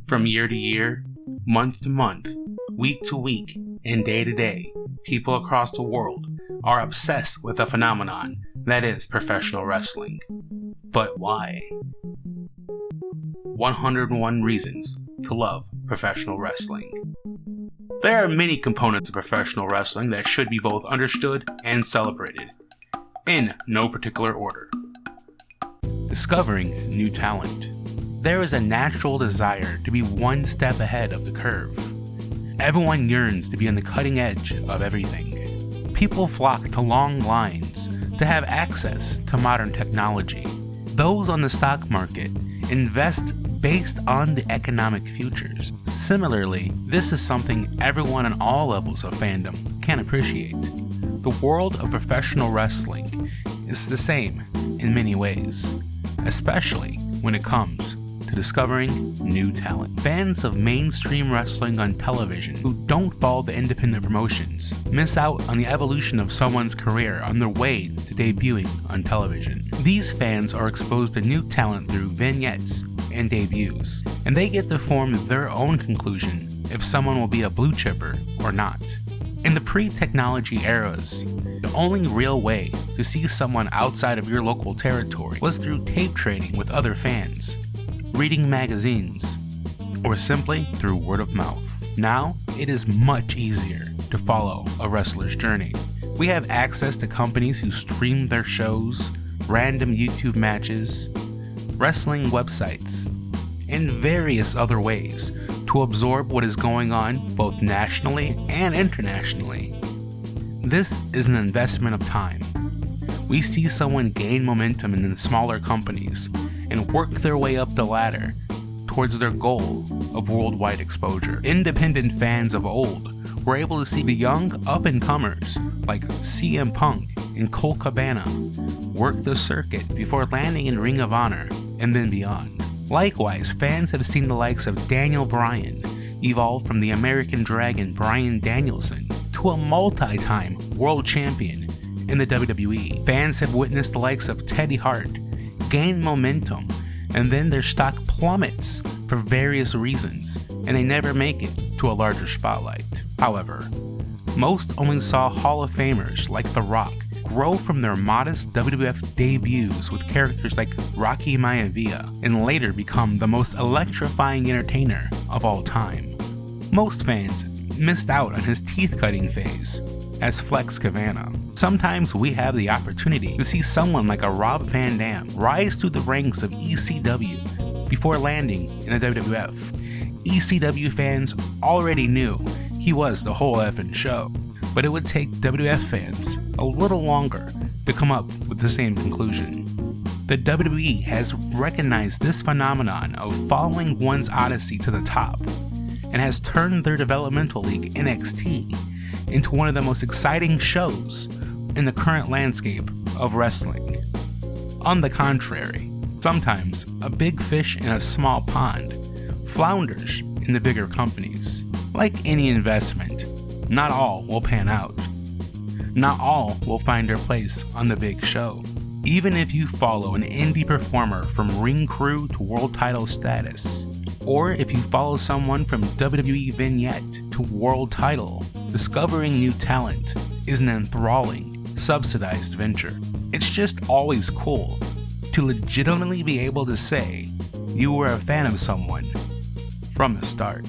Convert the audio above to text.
From year to year, month to month, week to week, and day to day, people across the world are obsessed with a phenomenon that is professional wrestling. But why? 101 reasons to love professional wrestling. There are many components of professional wrestling that should be both understood and celebrated, in no particular order. Discovering new talent. There is a natural desire to be one step ahead of the curve. Everyone yearns to be on the cutting edge of everything. People flock to long lines to have access to modern technology. Those on the stock market invest based on the economic futures. Similarly, this is something everyone on all levels of fandom can appreciate. The world of professional wrestling is the same in many ways, especially when it comes to discovering new talent. Fans of mainstream wrestling on television who don't follow the independent promotions miss out on the evolution of someone's career on their way to debuting on television. These fans are exposed to new talent through vignettes and debuts, and they get to form their own conclusion if someone will be a blue chipper or not. In the pre-technology eras, the only real way to see someone outside of your local territory was through tape trading with other fans, reading magazines, or simply through word of mouth. Now, it is much easier to follow a wrestler's journey. We have access to companies who stream their shows, random YouTube matches, wrestling websites, and various other ways to absorb what is going on both nationally and internationally. This is an investment of time. We see someone gain momentum in the smaller companies and work their way up the ladder towards their goal of worldwide exposure. Independent fans of old were able to see the young up-and-comers like CM Punk and Colt Cabana work the circuit before landing in Ring of Honor and then beyond. Likewise, fans have seen the likes of Daniel Bryan evolve from the American Dragon Bryan Danielson to a multi-time world champion in the WWE. Fans have witnessed the likes of Teddy Hart gain momentum and then their stock plummets for various reasons and they never make it to a larger spotlight. However, most only saw Hall of Famers like The Rock grow from their modest WWF debuts with characters like Rocky Maivia and later become the most electrifying entertainer of all time. Most fans missed out on his teeth-cutting phase as Flex Cabana. Sometimes we have the opportunity to see someone like a Rob Van Dam rise through the ranks of ECW before landing in the WWF. ECW fans already knew he was the whole effing show, but it would take WWF fans a little longer to come up with the same conclusion. The WWE has recognized this phenomenon of following one's odyssey to the top and has turned their developmental league NXT into one of the most exciting shows in the current landscape of wrestling. On the contrary, sometimes a big fish in a small pond flounders in the bigger companies. Like any investment, not all will pan out. Not all will find their place on the big show. Even if you follow an indie performer from ring crew to world title status, or if you follow someone from WWE vignette to world title, discovering new talent is an enthralling, subsidized venture. It's just always cool to legitimately be able to say you were a fan of someone from the start.